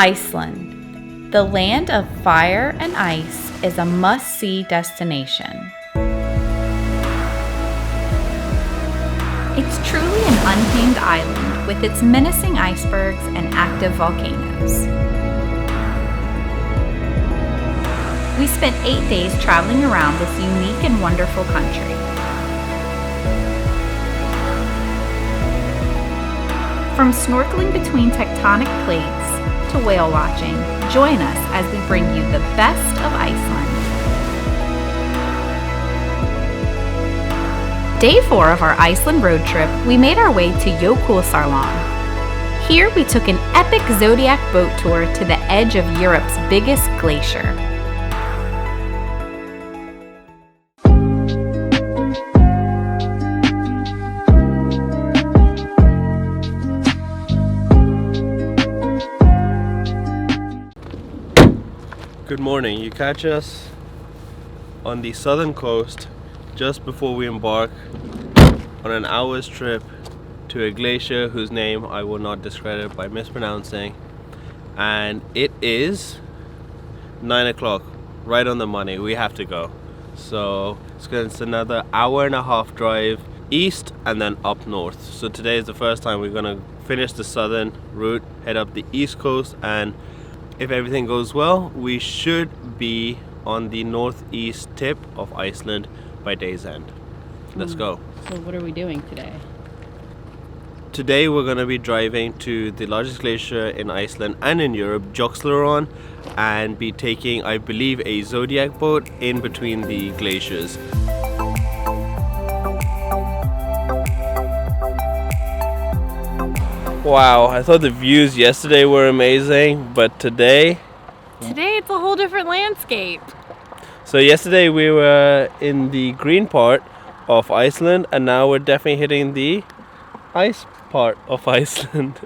Iceland, the land of fire and ice, is a must-see destination. It's truly an untamed island with its menacing icebergs and active volcanoes. We spent 8 days traveling around this unique and wonderful country. From snorkeling between tectonic plates to whale watching, join us as we bring you the best of Iceland. Day 4 of our Iceland road trip, we made our way to Jokulsarlon. Here we took an epic Zodiac boat tour to the edge of Europe's biggest glacier. Good morning. You catch us on the southern coast just before we embark on an hour's trip to a glacier whose name I will not discredit by mispronouncing, and it is 9 o'clock, right on the money. We have to go, so it's another hour and a half drive east and then up north. So today is the first time we're gonna finish the southern route, head up the east coast, and if everything goes well, we should be on the northeast tip of Iceland by day's end. Let's go. So what are we doing today? Today we're going to be driving to the largest glacier in Iceland and in Europe, Jokulsarlon, and be taking, I believe, a Zodiac boat in between the glaciers. Wow, I thought the views yesterday were amazing, but today It's a whole different landscape. So yesterday we were in the green part of Iceland, and now we're definitely hitting the ice part of Iceland.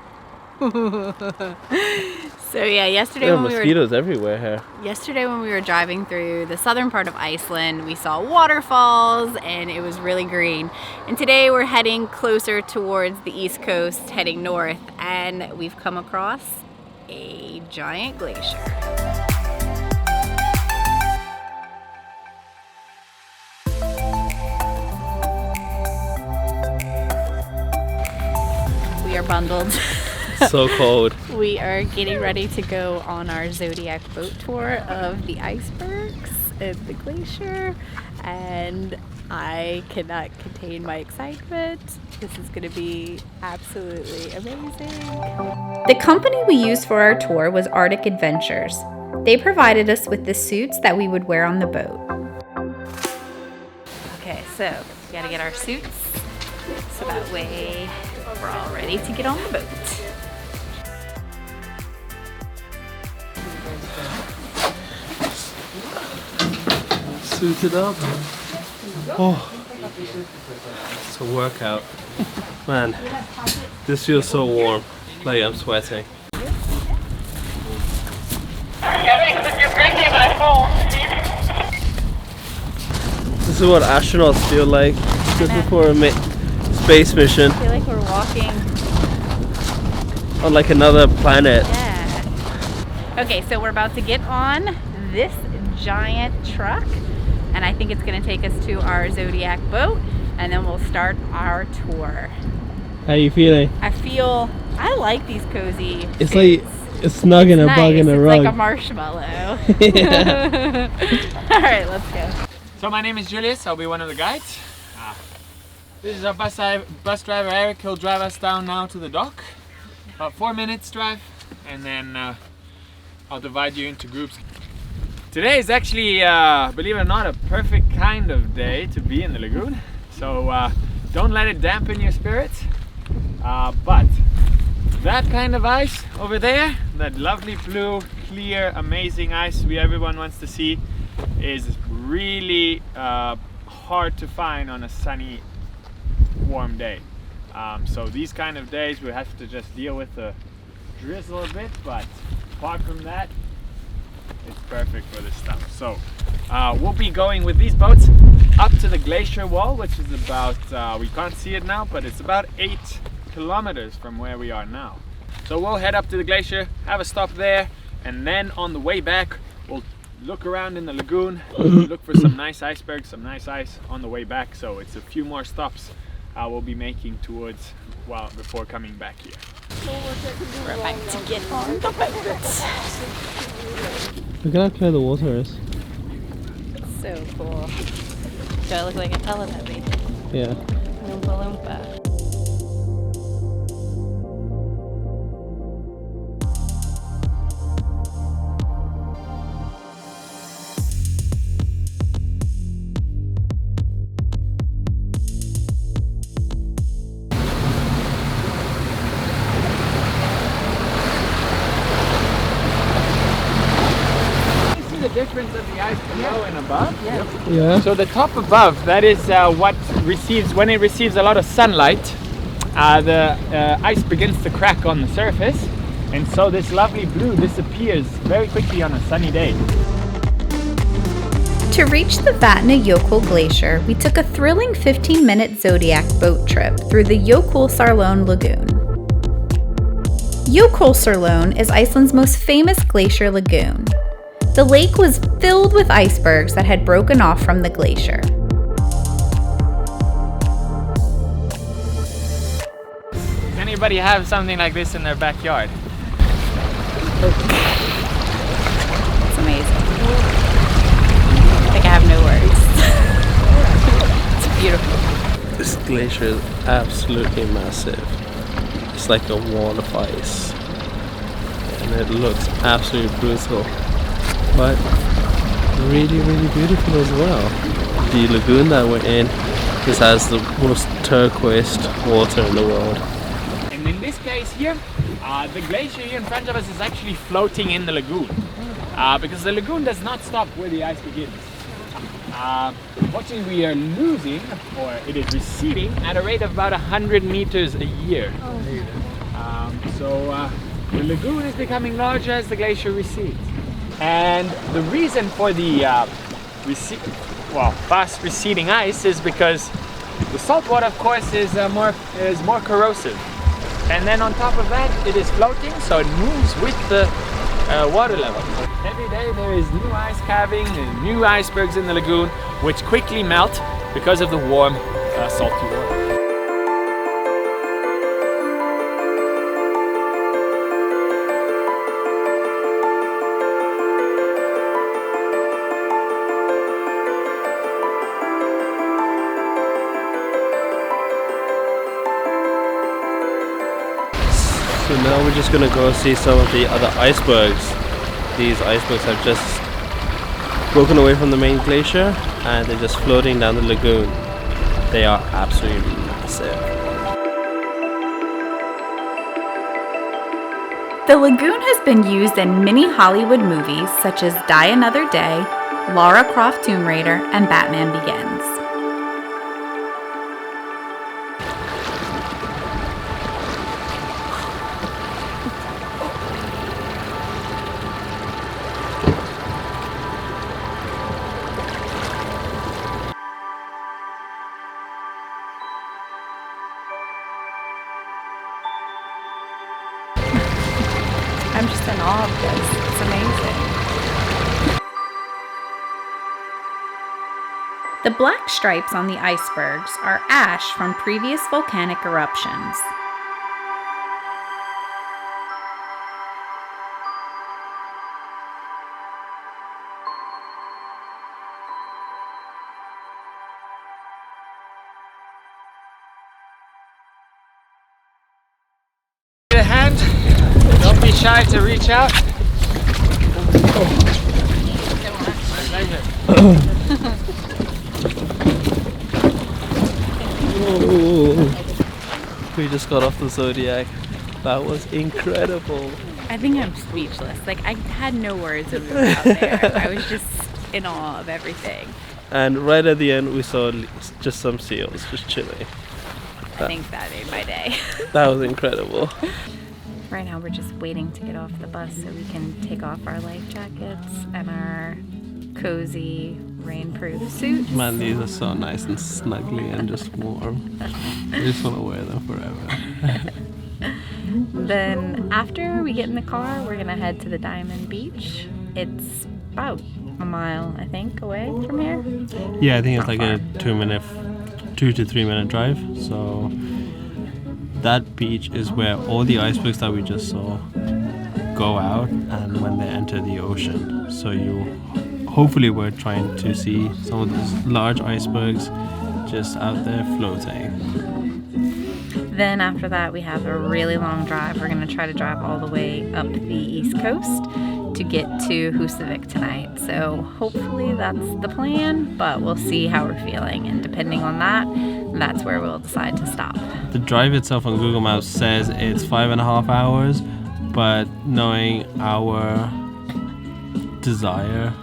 So yeah, yesterday There are when mosquitoes everywhere here. Yesterday when we were driving through the southern part of Iceland, we saw waterfalls and it was really green. And today we're heading closer towards the east coast, heading north, and we've come across a giant glacier. We are bundled. So cold. We are getting ready to go on our Zodiac boat tour of the icebergs and the glacier, and I cannot contain my excitement. This is going to be absolutely amazing. The company we used for our tour was Arctic Adventures. They provided us with the suits that we would wear on the boat. Okay, so we got to get our suits so that way we're all ready to get on the boat. Suited up. Oh, it's a workout. Man, this feels so warm. Like I'm sweating. This is what astronauts feel like just before a space mission. I feel like we're walking on like another planet. Yeah. Okay, so we're about to get on this giant truck, and I think it's going to take us to our Zodiac boat, and then we'll start our tour. How are you feeling? I like these cozy It's suits. like it's snug in a bug in a rug. It's like a marshmallow. All right, let's go. So my name is Julius, I'll be one of the guides. This is our bus driver Eric. He'll drive us down now to the dock. About 4 minutes drive, and then I'll divide you into groups. Today is actually, believe it or not, a perfect kind of day to be in the lagoon. So don't let it dampen your spirits. But that kind of ice over there, that lovely blue, clear, amazing ice everyone wants to see, is really hard to find on a sunny, warm day. So these kind of days we have to just deal with the drizzle a bit, but apart from that, it's perfect for this stuff. So we'll be going with these boats up to the glacier wall, which is about, we can't see it now, but it's about 8 kilometers from where we are now. So we'll head up to the glacier, have a stop there, and then on the way back, we'll look around in the lagoon, look for some nice icebergs, some nice ice on the way back. So it's a few more stops we'll be making towards, well, before coming baback here. We're about to get on the boat. Look at how clear the water is. It's so cool. Do I look like a Teletubby? Yeah. Loompa Loompa. The difference of the ice below and above. Yeah. So the top above, that is what receives, when it receives a lot of sunlight, the ice begins to crack on the surface, and so this lovely blue disappears very quickly on a sunny day. To reach the Vatnajokull Glacier, we took a thrilling 15-minute Zodiac boat trip through the Jokulsarlon lagoon. Jokulsarlon is Iceland's most famous glacier lagoon. The lake was filled with icebergs that had broken off from the glacier. Does anybody have something like this in their backyard? It's amazing. Like, I have no words. It's beautiful. This glacier is absolutely massive. It's like a wall of ice. And it looks absolutely brutal. But really, really beautiful as well. The lagoon that we're in just has the most turquoise water in the world. And in this case here, the glacier here in front of us is actually floating in the lagoon. Because the lagoon does not stop where the ice begins. Unfortunately, we are losing, or it is receding, at a rate of about 100 meters a year. So the lagoon is becoming larger as the glacier recedes. And the reason for the fast receding ice is because the salt water, of course, is more corrosive. And then on top of that, it is floating, so it moves with the water level. Every day there is new ice calving and new icebergs in the lagoon, which quickly melt because of the warm, salty water. So now we're just gonna go see some of the other icebergs. These icebergs have just broken away from the main glacier and they're just floating down the lagoon. They are absolutely massive. The lagoon has been used in many Hollywood movies such as Die Another Day, Lara Croft Tomb Raider, and Batman Begins. I'm just in awe of this. It's amazing. The black stripes on the icebergs are ash from previous volcanic eruptions. A hand. Don't be shy to reach out. We just got off the Zodiac. That was incredible. I think I'm speechless. Like, I had no words when we were out there. I was just in awe of everything. And right at the end we saw just some seals just chilling. I think that made my day. That was incredible. Right now we're just waiting to get off the bus so we can take off our life jackets and our cozy rainproof suits. Man, these are so nice and snuggly and just warm. I just want to wear them forever. Then after we get in the car, we're gonna head to the Diamond Beach. It's about a mile, I think, away from here. Yeah, I think it's like a 2 to 3 minute drive. So that beach is where all the icebergs that we just saw go out and when they enter the ocean. So hopefully we're trying to see some of those large icebergs just out there floating. Then after that, we have a really long drive. We're gonna try to drive all the way up the East Coast to get to Husavik tonight. So hopefully that's the plan, but we'll see how we're feeling. And depending on that, that's where we'll decide to stop. The drive itself on Google Maps says it's 5.5 hours, but knowing our desire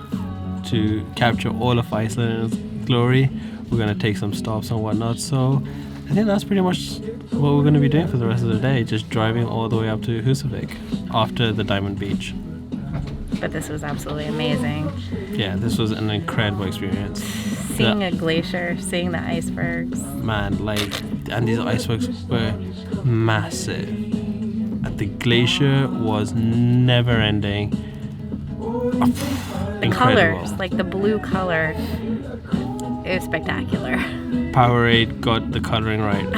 to capture all of Iceland in its glory, we're gonna take some stops and whatnot. So I think that's pretty much what we're gonna be doing for the rest of the day, just driving all the way up to Husavik after the Diamond Beach. But this was absolutely amazing. Yeah, this was an incredible experience. Seeing a glacier, seeing the icebergs. Man, and these icebergs were massive. And the glacier was never ending. The colors, like the blue color, it was spectacular. Powerade got the coloring right.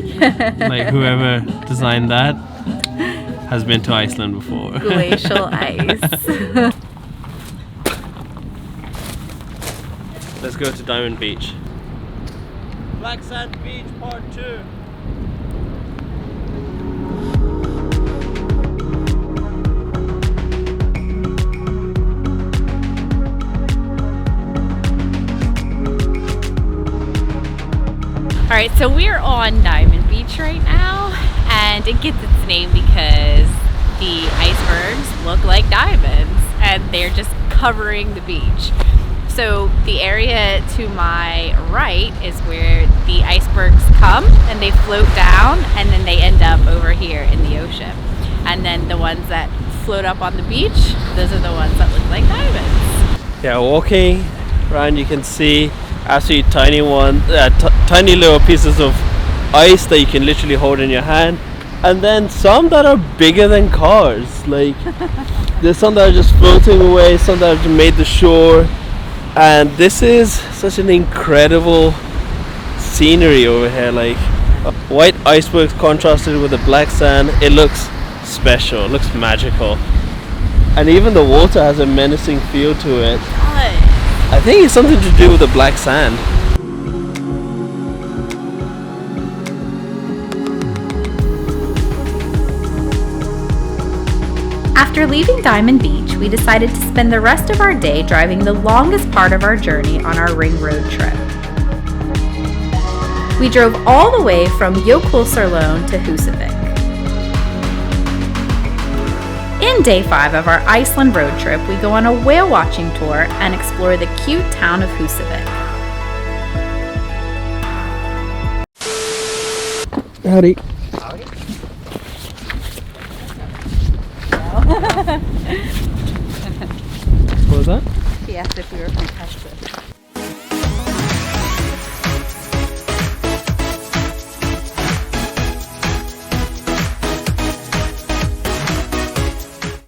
Yeah. Like whoever designed that has been to Iceland before. Glacial ice. Let's go to Diamond Beach. Black Sand Beach Part 2. Alright, so we're on Diamond Beach right now, and it gets its name because the icebergs look like diamonds, and they're just covering the beach. So the area to my right is where the icebergs come, and they float down, and then they end up over here in the ocean. And then the ones that float up on the beach, those are the ones that look like diamonds. Yeah, walking around you can see absolutely tiny tiny little pieces of ice that you can literally hold in your hand, and then some that are bigger than cars. Like there's some that are just floating away, some that have made the shore, and this is such an incredible scenery over here. Like white icebergs contrasted with the black sand, it looks special, it looks magical, and even the water has a menacing feel to it. I think it's something to do with the black sand. After leaving Diamond Beach, we decided to spend the rest of our day driving the longest part of our journey on our ring road trip. We drove all the way from Jokulsarlon to Husavik. In day 5 of our Iceland road trip, we go on a whale watching tour and explore the cute town of Husavik. Howdy. What was that? He asked if we were from Texas.